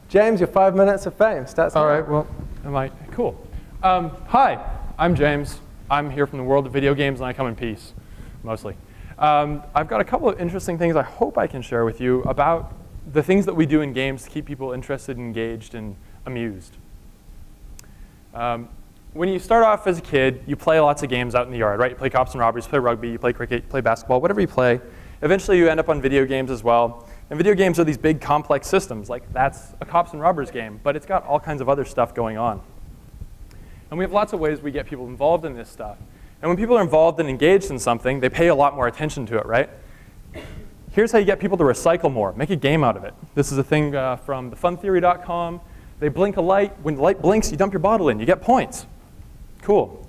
James, your 5 minutes of fame starts now. All right, well, cool. Hi, I'm James. I'm here from the world of video games, and I come in peace, mostly. I've got a couple of interesting things I hope I can share with you about the things that we do in games to keep people interested, engaged, and amused. When you start off as a kid, you play lots of games out in the yard, right? You play cops and robbers, you play rugby, you play cricket, you play basketball, whatever you play. Eventually, you end up on video games as well. And video games are these big, complex systems. Like, that's a cops and robbers game, but it's got all kinds of other stuff going on. And we have lots of ways we get people involved in this stuff. And when people are involved and engaged in something, they pay a lot more attention to it, right? Here's how you get people to recycle more. Make a game out of it. This is a thing from thefuntheory.com. They blink a light. When the light blinks, you dump your bottle in. You get points. Cool.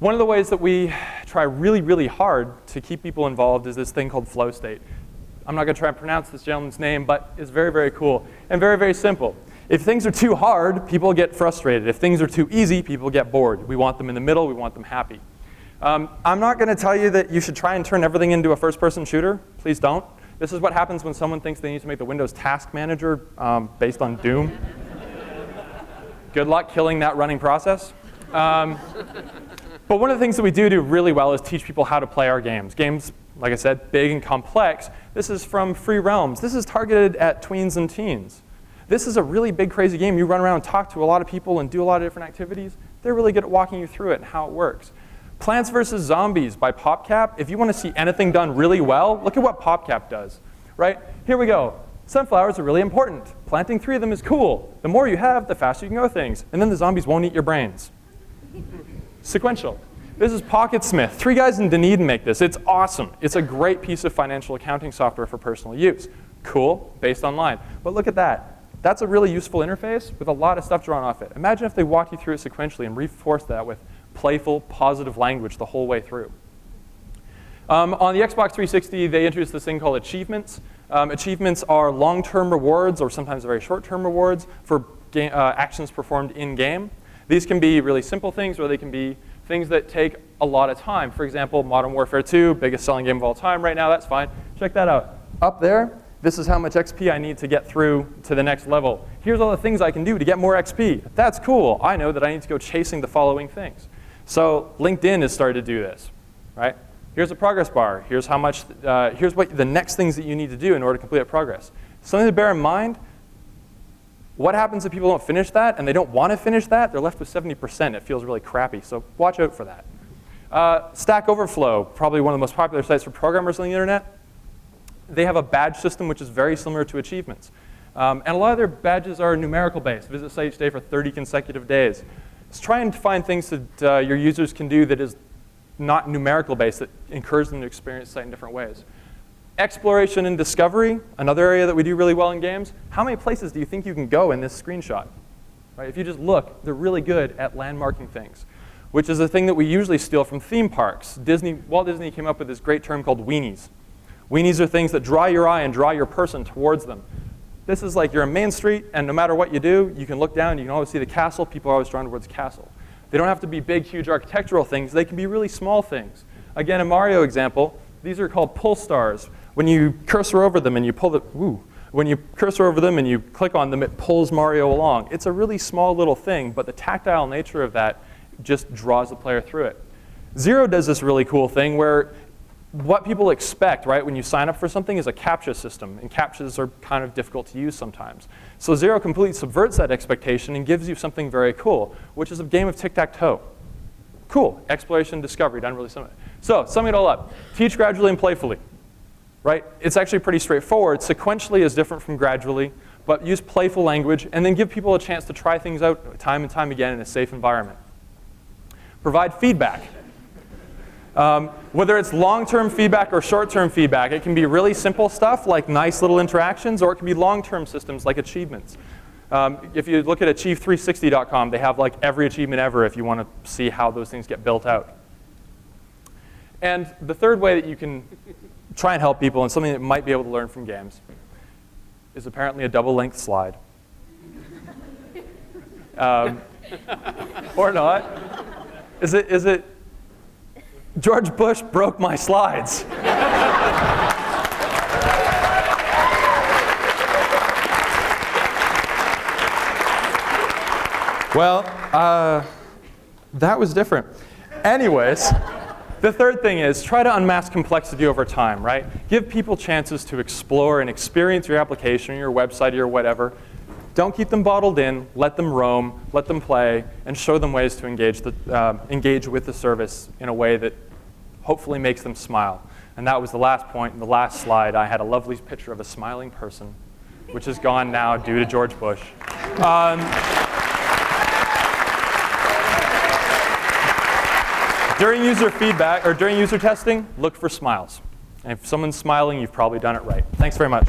One of the ways that we try really, really hard to keep people involved is this thing called flow state. I'm not going to try and pronounce this gentleman's name, but it's very, very cool and very, very simple. If things are too hard, people get frustrated. If things are too easy, people get bored. We want them in the middle. We want them happy. I'm not going to tell you that you should try and turn everything into a first-person shooter. Please don't. This is what happens when someone thinks they need to make the Windows Task Manager based on Doom. Good luck killing that running process. But one of the things that we do really well is teach people how to play our games. Games, like I said, big and complex. This is from Free Realms. This is targeted at tweens and teens. This is a really big, crazy game. You run around and talk to a lot of people and do a lot of different activities. They're really good at walking you through it and how it works. Plants vs. Zombies by PopCap. If you want to see anything done really well, look at what PopCap does. Right? Here we go. Sunflowers are really important. Planting 3 of them is cool. The more you have, the faster you can go things. And then the zombies won't eat your brains. Sequential. This is Pocketsmith. 3 guys in Dunedin make this. It's awesome. It's a great piece of financial accounting software for personal use. Cool, based online. But look at that. That's a really useful interface with a lot of stuff drawn off it. Imagine if they walked you through it sequentially and reinforced that with playful, positive language the whole way through. On the Xbox 360, they introduced this thing called achievements. Achievements are long-term rewards, or sometimes very short-term rewards, for actions performed in-game. These can be really simple things, or they can be things that take a lot of time. For example, Modern Warfare 2, biggest selling game of all time right now, that's fine. Check that out. Up there, this is how much XP I need to get through to the next level. Here's all the things I can do to get more XP. That's cool. I know that I need to go chasing the following things. So LinkedIn has started to do this, right? Here's a progress bar. Here's how much. Here's what the next things that you need to do in order to complete a progress. Something to bear in mind. What happens if people don't finish that and they don't want to finish that? They're left with 70%. It feels really crappy, so watch out for that. Stack Overflow, probably one of the most popular sites for programmers on the internet. They have a badge system which is very similar to achievements. And a lot of their badges are numerical based. Visit site each day for 30 consecutive days. Just try and find things that your users can do that is not numerical based, that encourage them to experience the site in different ways. Exploration and discovery, another area that we do really well in games. How many places do you think you can go in this screenshot? Right? If you just look, they're really good at landmarking things, which is a thing that we usually steal from theme parks. Walt Disney came up with this great term called weenies. Weenies are things that draw your eye and draw your person towards them. This is like you're on Main Street, and no matter what you do, you can look down, you can always see the castle. People are always drawn towards the castle. They don't have to be big, huge architectural things. They can be really small things. Again, a Mario example, these are called pull stars. When you cursor over them and you pull when you cursor over them and you click on them, it pulls Mario along. It's a really small little thing, but the tactile nature of that just draws the player through it. Zero does this really cool thing where what people expect, right, when you sign up for something is a CAPTCHA system, and CAPTCHAs are kind of difficult to use sometimes. So Zero completely subverts that expectation and gives you something very cool, which is a game of tic-tac-toe. Cool, exploration, discovery, done really similar. So, summing it all up, teach gradually and playfully. Right? It's actually pretty straightforward. Sequentially is different from gradually, but use playful language and then give people a chance to try things out time and time again in a safe environment. Provide feedback. Whether it's long-term feedback or short-term feedback, it can be really simple stuff like nice little interactions, or it can be long-term systems like achievements. If you look at achieve360.com, they have like every achievement ever if you want to see how those things get built out. And the third way that you can try and help people, and something that might be able to learn from games, is apparently a double-length slide. Or not. Is it George Bush broke my slides? Well, that was different. Anyways, the third thing is try to unmask complexity over time, right? Give people chances to explore and experience your application or your website or whatever. Don't keep them bottled in. Let them roam, let them play, and show them ways to engage with the service in a way that hopefully makes them smile. And that was the last point. In the last slide, I had a lovely picture of a smiling person, which is gone now due to George Bush. During user feedback, or during user testing, look for smiles. And if someone's smiling, you've probably done it right. Thanks very much.